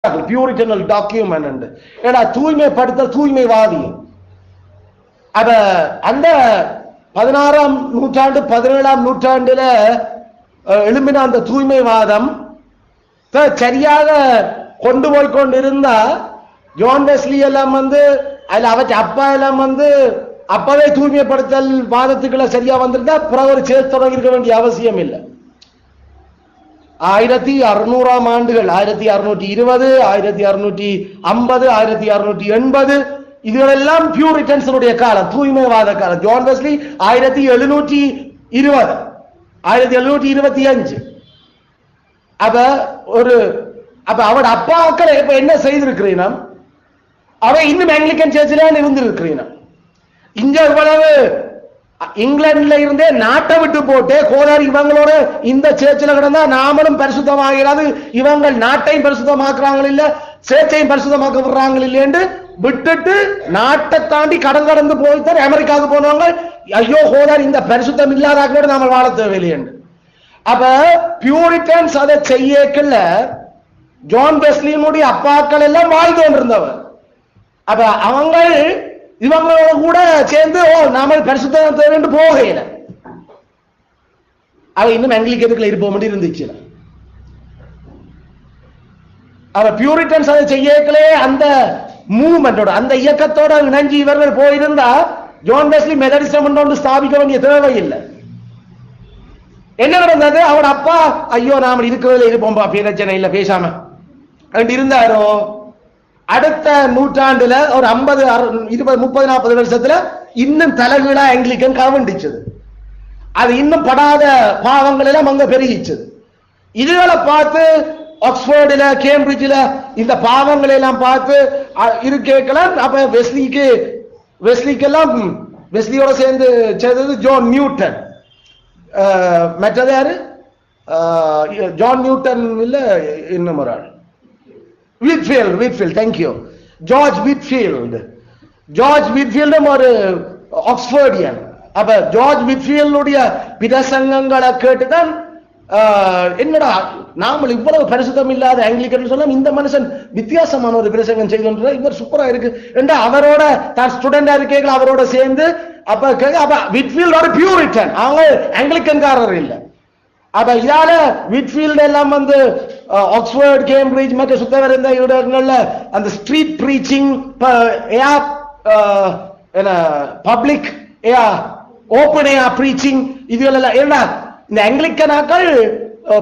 பியூரிட்டனல் document. ஏன்னா தூய்மைப்படுத்த தூய்மைவாதி. அத அந்த 16ஆம் நூற்றாண்டு 17ஆம் நூற்றாண்டுல எழும்பின அந்த தூய்மைவாதம் சரியாக கொண்டு போய் கொண்டிருந்தா ஜான் வெஸ்லி எல்லாம் அதுல அவற்றை அப்பா எல்லாம் அப்பவே தூய்மைப்படுத்தல் வாதத்துக்குள்ள சரியா வந்திருந்தா பிறகு ஒரு சேர்த்து தொடங்கி இருக்க வேண்டிய அவசியம் இல்லை. 1600ஆம் ஆண்டுகள் 1620 1650 1680 இதுகளெல்லாம் பியூரிட்டன்ஸனுடைய காலம், தூய்மைவாத காலம். John Wesley 1720 1725. அப்ப அவட அப்பாக்கள் இப்ப என்ன செய்திருக்கிறீனா, அவ இன்னும் ஆங்கிலிக்கன் சர்ச்சில் இருந்திருக்கிறீனா. இங்க இவ்வளவு இங்கிலாந்துல இருந்தே நாட்டை விட்டு போட்டு கோதாரி இவங்களோட இந்த சேர்ச்சில் கிடந்தா நாமளும் பரிசுத்தமாகிறாது, இவங்க நாட்டையும் பரிசுத்தமாக்குறாங்க இல்ல, சேர்ச்சையும் பரிசுத்தமாக்க விடுறாங்க இல்லைன்னு விட்டுட்டு நாட்டை தாண்டி கடந்து போய்தான் அமெரிக்காவுக்கு போனவங்க. ஐயோ கோதாரி இந்த பரிசுத்தம் இல்லாத நாம வாழ தேவையில்லை. அப்ப பியூரிட்டன்ஸ் அதை செய்யக்கல ஜான் வெஸ்லியினுடைய அப்பாக்கள் எல்லாம் வாழ்ந்து கொண்டிருந்தவர். அப்ப அவங்க இவங்களோட கூட சேர்ந்து நாம பரிசுத்தம் தேவைன்னு போகையில அவ இன்னும் ஆங்கிலிக்கத்துக்குள்ள இருப்போம் இருந்துச்சு. அவ பியூரிட்டன்ஸ் அதை செய்யக்கலே அந்த மூவ்மெண்டோட அந்த இயக்கத்தோட இணைஞ்சு இவர்கள் போயிருந்தா ஜான் வெஸ்லி மெதடிசம் ஒன்று ஸ்தாபிக்க வேண்டிய தேவை இல்லை. என்ன நடந்தது, அவட அப்பா ஐயோ நாம இருக்கிறதுல இருப்போம்பா பிரச்சனை இல்ல பேசாம இருந்தாரோ. அடுத்த நூற்றாண்டுல ஒரு 50 20 30 40 வருஷத்துல இன்னும் தலைகீழா ஆங்கிலிக்கன் கவனிச்சது. அது இன்னும் படாத பாவங்கள் எல்லாம் அங்க பெருகிச்சது. இதுகளை பார்த்து ஆக்ஸ்போர்டுல கேம்பிரிட்ஜ்ல இந்த பாவங்களை எல்லாம் பார்த்து இருக்கலாம். அப்ப வெஸ்லிக்கெல்லாம் வெஸ்லியோட சேர்ந்து செய்தது ஜான் நியூட்டன். மற்றது யாரு, ஜான் நியூட்டன் இல்ல இன்னும் ஒரு ஆள் விட்ஃபீல்ட். தேங்க்யூ. ஜார்ஜ் விட்ஃபீல்டும் ஒரு ஆக்ஸ்போர்டியன். அப்ப ஜார்ஜ் விட்ஃபீல்டுடைய பிரசங்கங்களை கேட்டுதான் என்னடா நாமல் இவ்வளவு பரிசுத்தம் இல்லாத ஆங்கிலிக்கன் சொன்னா இந்த மனுஷன் வித்தியாசமான ஒரு பிரசங்கம் செய்து இவர் சூப்பரா இருக்கு என்று அவரோட தான் ஸ்டூடெண்டா இருக்கீங்களா அவரோட சேர்ந்து அப்ப விட்ஃபீல்ட் ஒரு பியூரிட்டன், அவங்க ஆங்கிலிக்கன்காரர் இல்ல. அப்ப இதால விட்ஃபீல்ட் எல்லாம் ஆக்ஸ்போர்ட் கேம்பிரிட்ஜ் மற்ற சுத்தவர் இருந்த இடங்கள்ல அந்த street breaching public open breaching இதுல என்ன இந்த ஆங்கிலிக்கனாக்கள்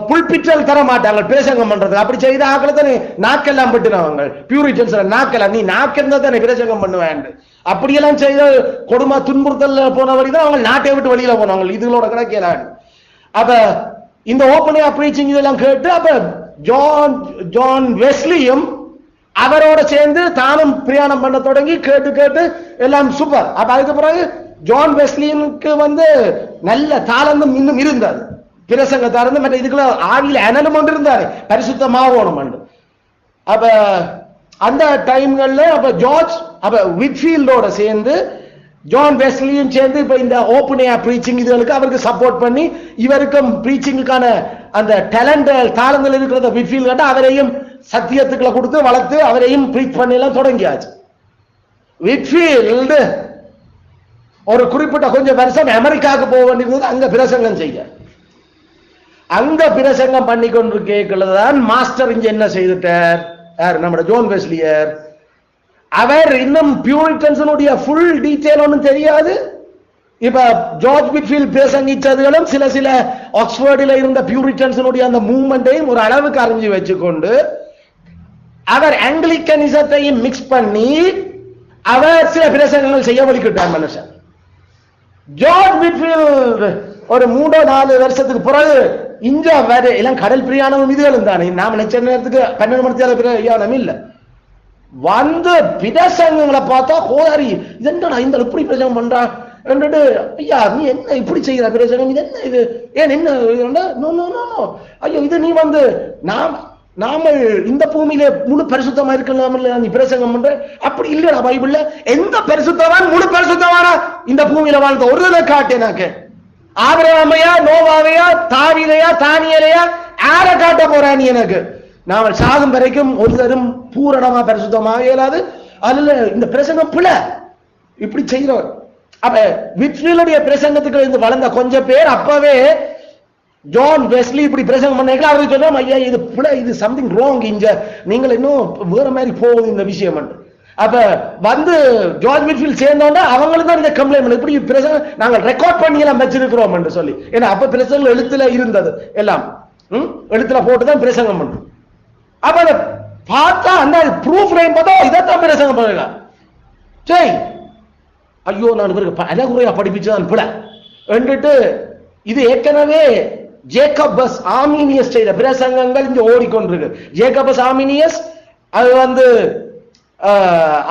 புல்பிட்டல் தர மாட்டாங்க பிரசங்கம் பண்றது. அப்படி செய்த ஆக்களை தானே நாக்கெல்லாம் பட்டுனவங்க பியூரிட்டன்ஸ். நாக்கெல்லாம் நீ நாக்கு இருந்தா தானே பிரசங்கம் பண்ணுவேன் அப்படியெல்லாம் செய்த கொடுமை துன்புறுத்தல் போனவழி தான் அவங்க நாட்டை விட்டு வெளியில போனவங்க. இதுகளோட கணக்கேலாம். அப்ப இந்த ஓப்பனிங் பிரீச்சிங் இதெல்லாம் கேட்டு அப்ப ஜான் வெஸ்லியும் அவரோட சேர்ந்து தானும் பிரயாணம் பண்ண தொடங்கி கேட்டு எல்லாம் சூப்பர். அப்ப அதுக்கு பிறகு ஜான் வெஸ்லியனுக்கு நல்ல தாளந்தம் இன்னும் இருந்தாரு, பிரசங்க தாளந்தம் மற்ற இதுக்குள்ள ஆவியில அனலும் ஒன்று இருந்தாரு பரிசுத்தமாகணும். அப்ப அந்த டைம்கள்ல அப்ப விட்ஃபீல்டோட சேர்ந்து ஜான் வெஸ்லியும் சேர்ந்து இப்ப இந்த ஓப்பன் ஏர் பிரீச்சிங் இதுகளுக்கு அவருக்கு சப்போர்ட் பண்ணி இவருக்கும் பிரீச்சிங்குக்கான அந்த டேலண்ட் தாளங்கள் இருக்கிறத விட்ஃபீல்ட் கட்ட அவரையும் சத்தியத்துக்களை கொடுத்து வளர்த்து அவரையும் பிரீச் பண்ணி எல்லாம் தொடங்கியாச்சு. விட்ஃபீல்டு ஒரு குறிப்பிட்ட கொஞ்சம் வருஷம் அமெரிக்காவுக்கு போக வேண்டியிருந்தது அங்க பிரசங்கம் செய்ய. அங்க பிரசங்கம் பண்ணி கொண்டு கேட்கலதான் மாஸ்டர் இங்க என்ன செய்துட்டார், யார் நம்ம ஜான் வெஸ்லியர். அவர் இன்னும் பியூரிட்டன்ஸனுடைய ஃபுல் டீடைல் ஒன்றும் தெரியாது. இப்ப ஜார்ஜ் விட்ஃபீல்ட் பிரசங்கிச்சதுகளும் சில ஆக்ஸ்போர்டில் இருந்த பியூரிட்டன்ஸனுடைய அந்த மூவ்மெண்ட்டையும் ஒரு அளவுக்கு அறிஞ்சு வச்சுக்கொண்டு அவர் ஆங்கிலிக்கனிசத்தையும் மிக்ஸ் பண்ணி அவர் சில பிரசங்கங்கள் செய்ய வலிக்கிட்டார் மனுஷன். ஜார்ஜ் விட்ஃபீல்ட் ஒரு 3-4 வருஷத்துக்கு பிறகு இங்க வேற எல்லாம் கடல் பிரியாணம் இதுகளும் தானே, நாம நினைச்ச நேரத்துக்கு 12 மணி பிரியாணம் இல்ல பிரசங்கங்களை பார்த்தா கோதாரி இதென்டா இந்த இப்படி பிரசங்கம் பண்றா என்றுட்டு ஐயா நீ என்ன இப்படி செய்யற பிரசங்கம், இது என்ன இது ஏன் என்ன ஐயோ இது நீ நாம இந்த பூமியில முழு பரிசுத்தமா இருக்கலாம் நீ பிரசங்கம் பண்ற அப்படி இல்லடா. பைபிள்ல எந்த பரிசுத்தவான் முழு பரிசுத்தவானா இந்த பூமியில வாழ்ந்த ஒரு காட்டேனாக்க ஆபிரகாமையா நோவாவையா தாவீதையா தானியேலையா யார காட்ட போற நீ எனக்கு நாங்கள் சாகும் வரைக்கும் ஒருத்தரும் பூரணமா பரிசுத்தமாக இயலாது. அதுல இந்த பிரசங்கம் பிழை இப்படி செய்கிறவர். அப்ப விட்ஃபீல்டுடைய பிரசங்கத்துக்கு இருந்து வளர்ந்த கொஞ்சம் பேர் அப்பவே ஜான் வெஸ்லி இப்படி பிரசங்கம் பண்ணீங்களா அவருக்கு சொன்னோம், ஐயா இது பிழை, இது சம்திங் ராங், இங்க நீங்கள் இன்னும் வேற மாதிரி போகுது இந்த விஷயம். அப்ப வந்து ஜார்ஜ் விட்ஃபீல்ட் சேர்ந்தோன்னா அவங்களுக்கு தான் இந்த கம்ப்ளைண்ட், இப்படி பிரசங்கம் நாங்கள் ரெக்கார்ட் பண்ணி எல்லாம் வச்சிருக்கிறோம் என்று சொல்லி. ஏன்னா அப்ப பிரசங்கம் எழுத்துல இருந்தது, எல்லாம் எழுத்துல போட்டுதான் பிரசங்கம் பண்றோம். அப்ப அதை பார்த்தா அந்த ப்ரூஃப் பார்த்தா இதான் பிரசங்கம் பண்ணுங்க. சரி, ஐயோ நான் இவருக்கு அழகுறையா படிப்பிச்சுதான் பிழை என்றுட்டு இது ஏற்கனவே ஜேக்கபஸ் ஆர்மீனியஸ் செய்த பிரசங்கங்கள் இங்க ஓடிக்கொண்டிருக்கு. ஜேக்கபஸ் ஆர்மீனியஸ் அது வந்து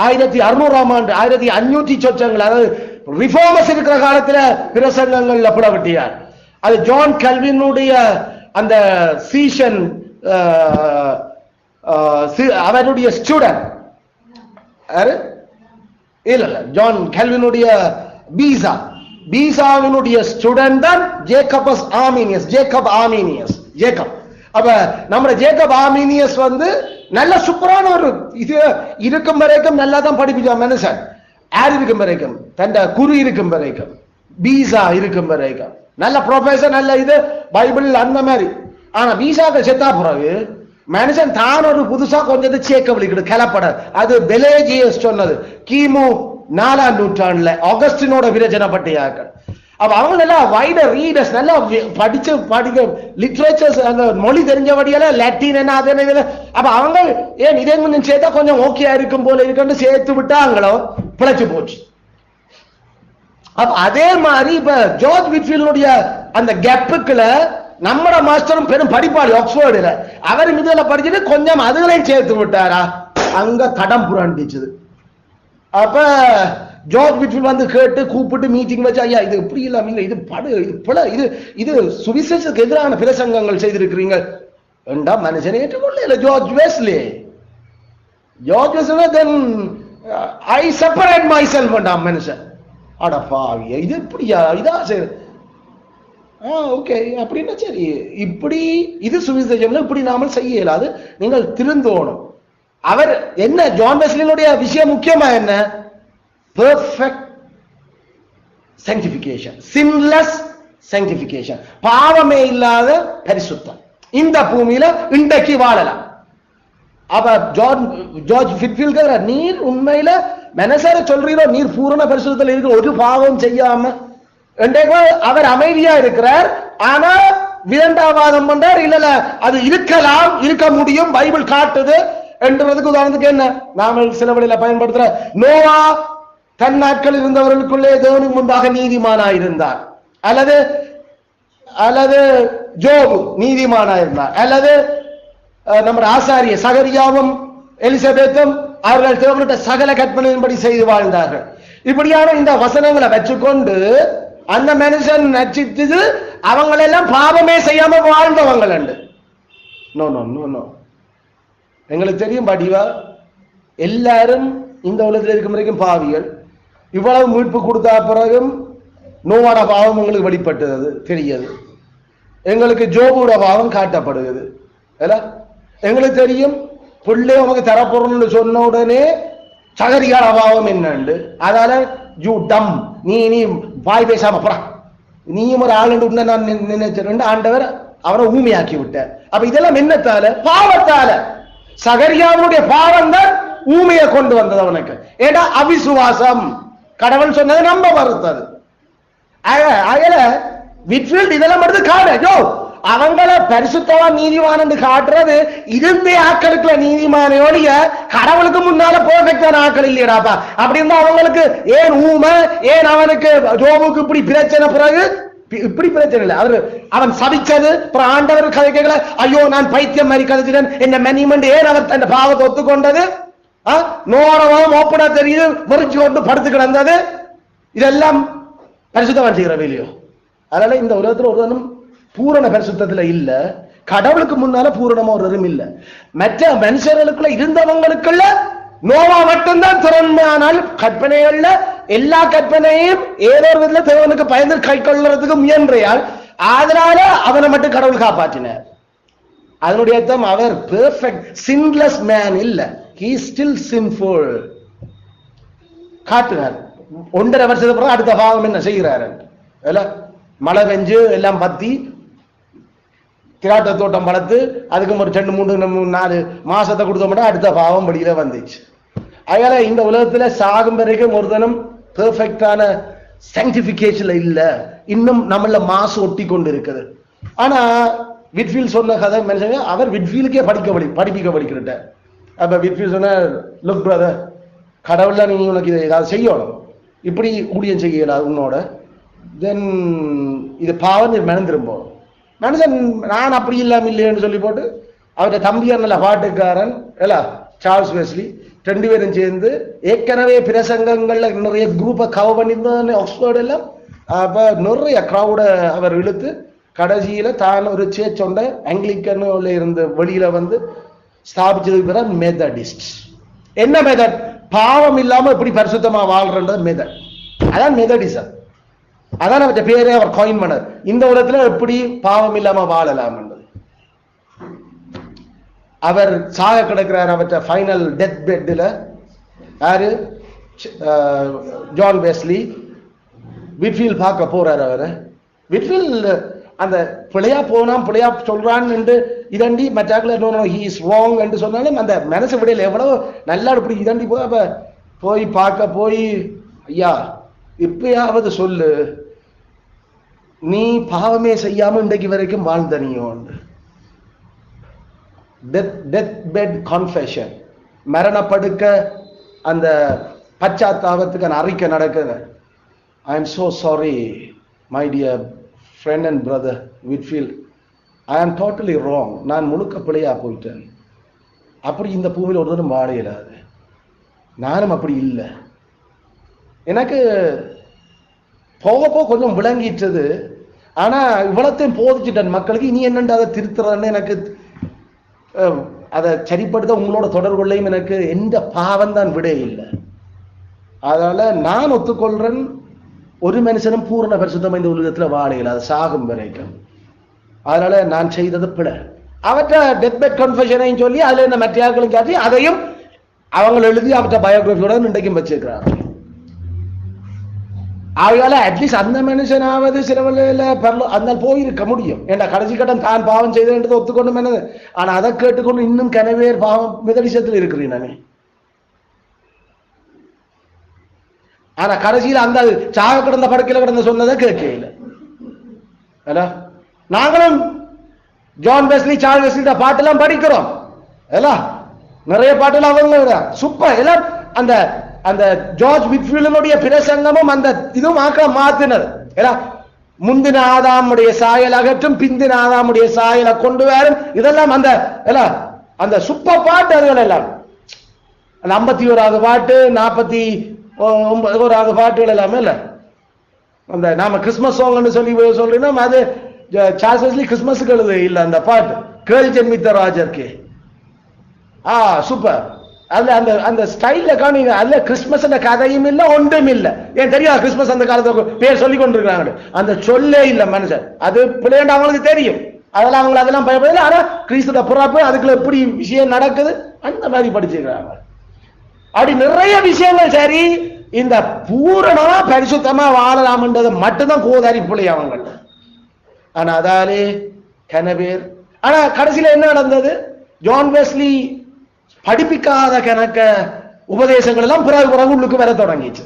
1600ஆம் ஆண்டு 1500 சொச்சங்கள், அதாவது ரிஃபார்மர்ஸ் இருக்கிற காலத்துல பிரசங்கங்கள்ல புலவட்டியார். அது ஜான் கல்வினுடைய அந்த சீஷன் அவருடைய ஸ்டூடெண்ட் இல்ல ஜான் கல்வினுடைய பீசாவினுடைய ஸ்டூடெண்ட் தான் ஜேக்கபஸ் ஆர்மீனியஸ். ஜேக்கப் அப்ப நம்ம ஜேக்கப் ஆர்மீனியஸ் வந்து நல்ல சூப்பரான ஒரு இது இருக்கும் வரைக்கும் நல்லா தான் படிப்பிச்சான் மனுஷன். யார் இருக்கும் வரைக்கும், தன் குரு இருக்கும் வரைக்கும், பீசா இருக்கும் வரைக்கும் நல்ல ப்ரொஃபசர், நல்ல இது பைபிள் அந்த மாதிரி. ஆனா பீசாக்கு செத்தா பிறகு மனுஷன் தான் ஒரு புதுசா கொஞ்சம் சேர்க்க வலிக்கிடு கலப்பட. அது பெலேஜியஸ் சொன்னது கிமு 4ஆம் நூற்றாண்டுல ஆகஸ்டினோட விரச்சனப்பட்டியாக்கள். அப்ப அவங்க நல்லா வைடர் ரீடர்ஸ், நல்லா படிக்க லிட்ரேச்சர்ஸ், அந்த மொழி தெரிஞ்சபடியெல்லாம் லத்தீன் என்ன அது என்ன. அப்ப அவங்க ஏன் இதே கொஞ்சம் சேர்த்தா கொஞ்சம் ஓகே இருக்கும் போல இருக்குன்னு சேர்த்து விட்டாங்களோ பிழைச்சு போச்சு. அப்ப அதே மாதிரி இப்ப ஜார்ஜ் விட்ஃபீல்டுடைய அந்த கேப்புக்குள்ள நம்மட மாஸ்டரும் பெரும் படிப்பாளி ஆக்ஸ்போர்டுல அவர் இதுல படிச்சுட்டு கொஞ்சம் அதுகளையும் சேர்த்து விட்டாரா, அங்க தடம் புரண்டிச்சுது. அப்ப ஜார்ஜ் விட்ஃபீல்ட் வந்து கேட்டு கூப்பிட்டு மீட்டிங் வச்சு, ஐயா இது இப்படி இல்லாம இது படு, இது பிழை, இது சுவிசேஷத்துக்கு எதிரான பிரசங்கங்கள் செய்திருக்கிறீங்க என்றா மனுஷனை ஏற்றுக்கொள்ள George Wesley. George Wesley then I separate my self என்றான் மனுஷன். அட பாவியா இது இப்படியா, இதா சரி ஓகே அப்படின்னா சரி, இப்படி இது சுவிசேஷம்ல இப்படி நாம செய்ய இயலாது, நீங்கள் திருந்தோணும். அவர் என்ன ஜான் வெஸ்லியினுடைய விஷயம் முக்கியமா என்ன, பெர்ஃபெக்ட் sanctification, sinless sanctification, பாவமே இல்லாத பரிசுத்தம் இந்த பூமியில இன்றைக்கு வாழலாம். அப்ப ஜார்ஜ் விட்ஃபீல்ட் நீர் உண்மையில மனசார சொல்றீரோ நீர் பூரண பரிசுத்தத்தில் இருக்கிற ஒரு பாவம் செய்யாம அவர் அமைதியா இருக்கிறார். ஆனா விதண்டாவாதம் பண்றார். இல்ல அது இருக்கலாம், இருக்க முடியும், பைபிள் காட்டுது என்றதுக்கு உதாரணத்துக்கு என்ன நாம சில வழியில பயன்படுத்துற நோவா தன் நாட்கள் இருந்தவர்களுக்குள்ளே தேவனுக்கு முன்பாக நீதிமானாயிருந்தார், அல்லது ஜோபு நீதிமானாயிருந்தார், அல்லது நம்ம ஆசாரிய சகரியாவும் எலிசபெத்தும் அவர்கள் தேவனுடைய சகல கற்பனையின்படி செய்து வாழ்ந்தார்கள். இப்படியான இந்த வசனங்களை வச்சுக்கொண்டு அந்த மனுஷன் நச்சித்து அவங்களெல்லாம் பாவமே செய்யாம வாழ்ந்தவங்கள் உண்டு. நோ நோ நோ நோ எங்களுக்கு தெரியும் படிவா எல்லாரும் இந்த உலகத்தில் இருக்கும் வரைக்கும் பாவிகள். இவ்வளவு மீட்பு கொடுத்த பிறகும் நோவாட பாவம் உங்களுக்கு வெளிப்பட்டது தெரியாது. எங்களுக்கு ஜோபுட பாவம் காட்டப்படுகிறது. எங்களுக்கு தெரியும் பிள்ளை உனக்கு தரப்பொருள்னு சொன்ன உடனே சகரிகால பாவம் என்னண்டு. அதனால யூ டம் நீ வாய் பேசாம போறா, நீயும் ஒரு ஆள் நான் நினைச்சிருந்த ஆண்டவர் அவரை ஊமையாக்கி விட்டார். அப்ப இதெல்லாம் என்னத்தால, பாவத்தால. சகரியாவுடைய பாவம் தான் ஊமையை கொண்டு வந்தது அவனுக்கு. ஏடா அவிசுவாசம், கடவுள் சொன்னதை நம்ப மறுத்தது. அயல விட்ஃபீல்ட் இதெல்லாம் எடுத்து காணோ அவங்கள பரிசுத்தவான் நீதிமான் என்று காட்டுறது இருந்தே ஆக்களுக்குள்ள நீதிமானையோடைய கடவுளுக்கு முன்னால பெர்ஃபெக்டான ஆக்கள் இல்லையடாப்பா. அப்படி இருந்தா அவங்களுக்கு ஏன் ஊமை, ஏன் அவனுக்கு ஜோபுக்கு இப்படி பிரச்சனை, பிறகு இப்படி பிரச்சனை இல்லை. அவன் சபிச்சது ஆண்டவர் கதை கேட்கல, ஐயோ நான் பைத்தியம் மாதிரி கதைச்சிட்டேன் என்ன மெனிமெண்ட், ஏன் அவர் தன் பாவத்தை ஒத்துக்கொண்டது, நோரவம் ஓப்பனா தெரியுது, முறிச்சு கொண்டு படுத்து கிடந்தது, இதெல்லாம் பரிசுத்தவான் செய்கிற வேலையோ. அதனால இந்த உலகத்துல ஒருவனும் பூரண பரிசுத்தத்துல இல்ல, கடவுளுக்கு முன்னால பூரணமா ஒருவரும் இல்ல. மற்ற மனுஷர்களுக்குள்ள இருந்தவங்களுக்குள்ள நோவா மட்டும்தான் திறமையானால் கற்பனைகள்ல எல்லா கற்பனையும் ஏதோ ஒரு விதத்துல தேவனுக்கு பயந்து கை கொள்றதுக்கு முயன்றையால், அதனால அவனை மட்டும் கடவுள் காப்பாற்றினார். அதனுடைய அர்த்தம் அவர் பெர்ஃபெக்ட் சின்லெஸ் மேன் இல்ல, he is still sinful. காட்டுறார் 1.5 வருஷத்துக்கு அப்புறம் அடுத்த பாவம் என்ன செய்கிறாரு, மழை பெஞ்சு எல்லாம் பத்தி திராட்ட தோட்டம் வளர்த்து அதுக்கு ஒரு 2-3-4 மாசத்தை கொடுத்தோம்னா அடுத்த பாவம் படியில வந்துச்சு. அதனால இந்த உலகத்துல சாகும் வரைக்கும் ஒருத்தனும் பெர்ஃபெக்டான சாங்டிபிகேஷன்ல இல்ல, இன்னும் நம்மள மாசு ஒட்டி கொண்டு இருக்குது. ஆனா விட்ஃபீல்ட் சொன்ன கதை மனுஷங்க, அவர் விட்ஃபீல்டுக்கே படிப்பிக்க படிக்கிற. அப்ப விட்ஃபீல்ட் சொன்ன, லுக் பிரதர், கடவுள்ல நீங்க உனக்கு இதை ஏதாவது செய்யணும், இப்படி ஊழியம் செய்யலாம் உன்னோட, தென் இது பாவம் நீ மனந்திரும் போகணும். மனுஷன் நான் அப்படி இல்லாம இல்லைன்னு சொல்லி போட்டு அவருடைய தம்பியார் நல்ல பாட்டுக்காரன் சார்ல்ஸ் வெஸ்லி 2 பேரும் சேர்ந்து ஏற்கனவே பிரசங்கங்கள்ல நிறைய குரூப்பை கவர் பண்ணியிருந்தாங்க ஆக்ஸ்போர்ட் எல்லாம். அப்ப நிறைய கிரௌட அவர் இழுத்து கடைசியில தான் ஒரு சேர்ச்சொண்ட ஆங்கிலிக்கன் இருந்து வெளியில வந்து ஸ்தாபிச்சதுக்கு பிறகு மெத்தடிஸ்ட். என்ன மெத்தட்? பாவம் இல்லாம எப்படி பரிசுத்தமா வாழ்றது மெத்தட். அதான் மெத்தடிசம். அதான் அவற்ற பேரே அவர் காயின் பண்ணார். இந்த உலகத்துல எப்படி பாவம் இல்லாம வாழலாம் என்றது. அவர் சாக கிடக்கிறார். அவற்ற ஃபைனல் டெத் பெட்ல யாரு? John Wesley. விட்ஃபீல்ட் பார்க்க போறாரு. அவரை விட்ஃபீல்ட் அந்த பிழையா போனான், பிழையா சொல்றான் என்று இதண்டி மற்றாக்கள் ஹி இஸ் ராங் என்று சொன்னாலும் அந்த மனசு விடையில எவ்வளவு நல்லா இப்படி இதண்டி போய் பார்க்க போய், ஐயா இப்பயாவது சொல்லு, நீ பாவமே செய்யாம இன்றைக்கு வரைக்கும் வாழ்ந்தனியோ. டெத் பெட் கன்ஃபெஷன், மரணப்படுக்க அந்த பச்சாத்தாபத்துக்கு அறிக்கை நடக்குது. I am so sorry my dear friend and brother Whitefield, ஐ ஆம் டோட்டலி ராங், நான் முழுக்க பிழையா போயிட்டேன். அப்படி இந்த பூமியில் ஒருத்தரும் வாழ இயலாது. நானும் அப்படி இல்லை. எனக்கு போக போக கொஞ்சம் விளங்கிட்டது. ஆனா இவ்வளத்தையும் போதிச்சுட்டேன் மக்களுக்கு, இனி என்னண்டு அதை திருத்துறதுன்னு எனக்கு அதை சரிப்படுத்த உங்களோட தொடர்புகளையும் எனக்கு எந்த பாவம் தான் விட இல்லை. அதனால நான் ஒத்துக்கொள்றேன், ஒரு மனுஷனும் பூரண பரிசுத்தம் இந்த உலகத்துல வாழ இயலாது சாகும் வரைக்கும். அதனால நான் செய்தது பிழை. அவற்றை டெத் பெட் கன்ஃபெஷனையும் சொல்லி அதுல இந்த மற்றையாக்களும் காட்டி அதையும் அவங்க எழுதி அவற்றை பயோகிராஃபியோட இன்றைக்கும் வச்சிருக்கிறாங்க. அவங்களால அட்லீஸ்ட் அந்த மனுஷனாவது சிலவழில அந்த போயிருக்க முடியும். ஏன்னா கடைசி கட்டம் தான் பாவம் செய்தது ஒத்துக்கொண்டு என்னது. ஆனா அதை கேட்டுக்கொண்டு இன்னும் கனவேர் பாவம் மிதடிசத்தில் இருக்கிறீங்க நானே. ஆனா கடைசியில் அந்த சாக கிடந்த படுக்கையில கிடந்த சொன்னதை கேட்கல. நாங்களும் ஜான் வெஸ்லி சார்ல்ஸ் வெஸ்லி பாட்டெல்லாம் படிக்கிறோம். நிறைய பாட்டுல அவங்க சூப்பர் எல்லாம். அந்த அந்த ஜார்ஜ் விட்ஃபீல்டுடைய பிரசங்கமும் அந்த இதுவும் மாத்தினது. முந்தின ஆதாமுடைய சாயல் அகற்றும், பிந்தின ஆதாமுடைய சாயலை கொண்டு வரும். இதெல்லாம் அந்த அந்த சூப்பர் பாட்டு. அதுகள் எல்லாம் அந்த 51வது பாட்டு, 49வது பாட்டுகள் எல்லாமே இல்ல. அந்த நாம கிறிஸ்துமஸ் சாங்னு சொல்லி சொல்றோம். அது சார்ல்ஸ் வெஸ்லி கிறிஸ்துமஸுக்கு எழுது இல்ல அந்த பாட்டு, கேள் ஜென்மித்த ராஜர்க்கு. சூப்பர். அதுல அந்த அந்த ஸ்டைல்ல காணுங்க. அதுல கிறிஸ்துமஸ் கதையும் இல்ல, ஒன்றும் இல்ல. ஏன் தெரியாது கிறிஸ்துமஸ் அந்த காலத்துல பேர் சொல்லி கொண்டிருக்கிறாங்க. அந்த சொல்லே இல்ல மனுஷன். அது பிள்ளைங்க அவங்களுக்கு தெரியும். அதெல்லாம் அவங்க அதெல்லாம் பயப்படல. ஆனா கிறிஸ்துவ பிறப்பு அதுக்குள்ள எப்படி விஷயம் நடக்குது அந்த மாதிரி படிச்சிருக்கிறாங்க. அப்படி நிறைய விஷயங்கள். சரி, இந்த பூரணமா பரிசுத்தமா வாழலாம்ன்றது மட்டும்தான் கோதாரி பிள்ளை அவங்க. ஆனா அதாலே கனவேர். ஆனா கடைசியில என்ன நடந்தது? ஜான் வெஸ்லி படிப்பிக்காத கணக்க உபதேசங்கள் எல்லாம் பிறகு பிறகு உள்ளுக்கு வர தொடங்கிச்சு.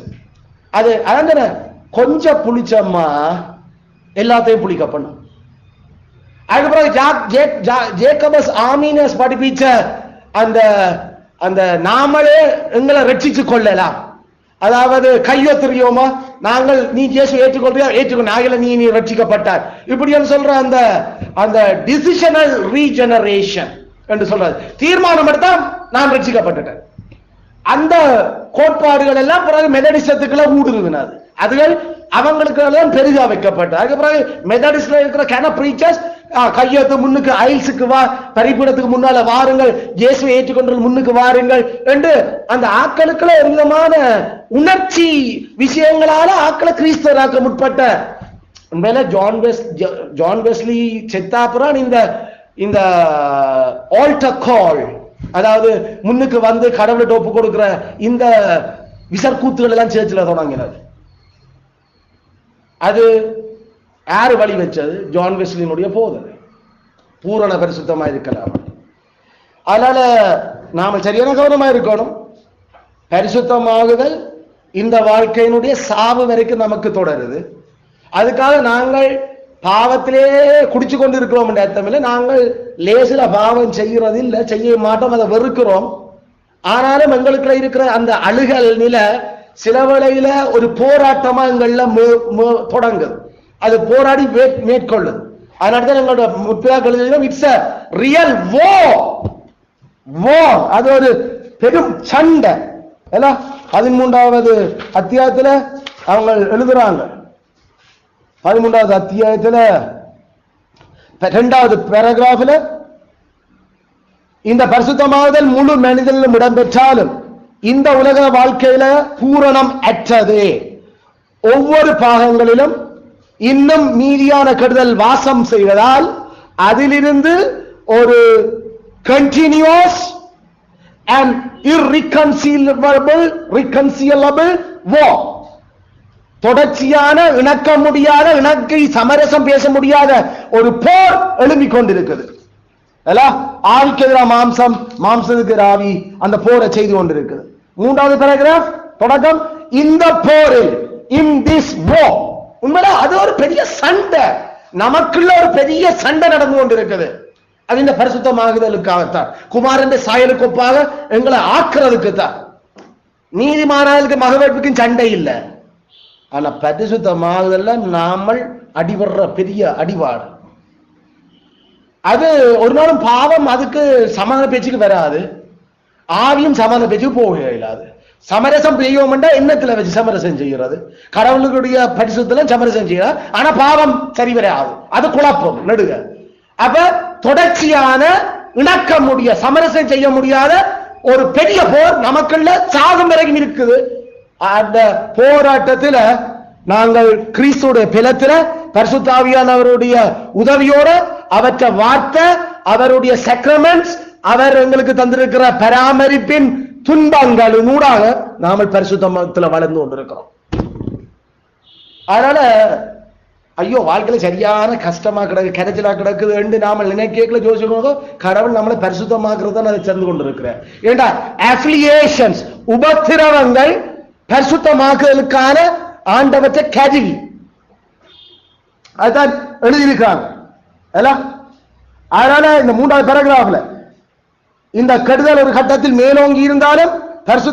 அது அதான் கொஞ்சம் புளிச்சம்மா எல்லாத்தையும் புளிக்க பண்ணும். அதுக்கு பிறகு ஜேக்கபஸ் ஆமீனஸ் படிப்பிச்ச அந்த அந்த நாமளே எங்களை ரட்சிச்சு கொள்ளலாம். அதாவது கையொத்திரியோமா நாங்கள் நீ இயேசு ஏற்றுக்கொள்றியா ஏற்றுக்கொள்ள நாங்கள நீ ரட்சிக்கப்பட்டார் இப்படி சொல்ற அந்த அந்த டிசிஷனல் ரீஜெனரேஷன் என்று சொல்றது. தீர்மானம் எடுத்தா நான் ரட்சிக்கப்பட்டுட்டேன். அந்த கோட்பாடுகள் எல்லாம் பிறகு மெத்தடிசத்துக்குள்ள ஊடுருவினது. அதுகள் அவங்களுக்கு எல்லாம் பெரிதா வைக்கப்பட்டது. அதுக்கு பிறகு மெத்தடிஸ்ட்ல இருக்கிற கேன பிரீச்சர்ஸ் கையெழுத்து முன்னுக்கு ஐல்ஸுக்கு வா, பரிபீடத்துக்கு முன்னால வாருங்கள், இயேசுவை ஏற்றுக்கொண்டு முன்னுக்கு வாருங்கள் என்று அந்த ஆக்களுக்குள்ள ஒரு விதமான உணர்ச்சி விஷயங்களால ஆக்களை கிறிஸ்தவராக்க முற்பட்ட. உண்மையில ஜான் வெஸ்லி செத்தாப்புறான் இந்த ஆல்டர் கால், அதாவது முன்னுக்கு வந்து கடவுள்கிட்ட ஒப்பு கொடுக்கிற இந்த விசர்கூத்துகள் எல்லாம் சேர்ச்சில் தொடங்கினது. அது யாரு வழி வச்சது? ஜான் வெஸ்லியினுடைய போதனை. பூரண பரிசுத்தமா இருக்கலாம். அதனால நாம சரியான கவனமா இருக்கணும். பரிசுத்தமாகுதல் இந்த வாழ்க்கையினுடைய சாவு வரைக்கும் நமக்கு தொடருது. அதுக்காக நாங்கள் பாவத்திலே குடிச்சு கொண்டு இருக்கிறோம் என்ற அர்த்தம் இல்லை. நாங்கள் லேசில பாவம் செய்கிறது இல்லை, செய்ய மாட்டோம், அதை வெறுக்கிறோம். ஆனாலும் எங்களுக்குள்ள இருக்கிற அந்த அழுகல் நிலை சில வேளையில ஒரு போராட்டமா எங்கள்ல தொடங்குது. அது போராடி மேற்கொள்ளுது. அதனால எங்களோட முற்பிதாக்கள் இட்ஸ் a real war. அது ஒரு பெரும் சண்டை. 13வது அத்தியாயத்துல அவங்க எழுதுறாங்க. 13வது அத்தியாயத்துல 2வது பேராகிராஃபில் இந்த பரிசுத்தமாகுதல் முழு மனிதனிலும் இடம்பெற்றாலும் இந்த உலக வாழ்க்கையில பூரணம் அற்றது. ஒவ்வொரு பாகங்களிலும் இன்னும் மீதியான கெடுதல் வாசம் செய்வதால் அதிலிருந்து ஒரு கண்டினியூஸ் அண்ட் irreconcilable war, தொடர்ச்சியான இணக்க முடியாத, இணக்கை சமரசம் பேச முடியாத ஒரு போர் எழும்பிக் கொண்டிருக்குது. ஆவிக்கு எதிராக மாம்சம், மாம்சத்துக்கு ஆவி, அந்த போரை செய்து கொண்டிருக்குது. 3வது பேராகிராஃப் தொடக்கம், இந்த போரில், இன் திஸ் war, உண்மையில அது ஒரு பெரிய சண்டை, நமக்குள்ள ஒரு பெரிய சண்டை நடந்து கொண்டிருக்குது. அது இந்த பரிசுத்தமாகுதலுக்காகத்தான், குமாரன் சாயலுக்கு ஒப்பாக எங்களை ஆக்குறதுக்கு தான். நீதிமானாளுக்கு மகவேட்புக்கும் சண்டை இல்லை. ஆனா பரிசுத்தமாகுதல்ல நாமல் அடிபடுற பெரிய அடிபாடு. அது ஒரு நாளும் பாவம் அதுக்கு சமாதான பேச்சுக்கு வராது, ஆவியும் சமாதான பேச்சுக்கு போக இயலாது. சமரசம் பெய்யோம்டா எண்ணத்துல வச்சு சமரசம் செய்கிறது, கடவுளுடைய பரிசுத்தல சமரசம் செய்ய. ஆனா பாவம் சரி வராது, அது குழப்பம் நடுக. அப்ப தொடர்ச்சியான இணக்க முடிய, சமரசம் செய்ய முடியாத ஒரு பெரிய போர் நமக்குள்ள சாகும் வரைக்கும் இருக்குது. அந்த போராட்டத்துல நாங்கள் கிறிஸ்துடைய பலத்தில பரிசுத்த ஆவியானவருடைய உதவியோட, அவற்ற வார்த்தை, அவருடைய சக்ரமெண்ட்ஸ், அவர் எங்களுக்கு தந்திருக்கிற பராமரிப்பின் துன்பங்களின் ஊடாக நாமல் பரிசுத்தத்தில் வளர்ந்து கொண்டிருக்கிறோம். அதனால ஐயோ வாழ்க்கையில சரியான கஷ்டமா கிடக்கு, கரைச்சலா கிடக்குது என்று நாம நினைக்கல ஜோசிக்கணும். கடவுள் நம்மளை பரிசுத்தமாக்குறது தான் அதை சேர்ந்து கொண்டிருக்கிறேன். ஏண்டா அஃபிலியேஷன்ஸ், உபத்திரவங்கள் பரிசுத்தமாக்குதலுக்கான ஆண்டவற்ற கருவி, அதுதான் எழுதியிருக்காங்க. அதனால இந்த 3வது பேராகிராஃப்ல இந்த கெடுதல் ஒரு கட்டத்தில் மேலோங்கி இருந்தாலும் பரிசுத்த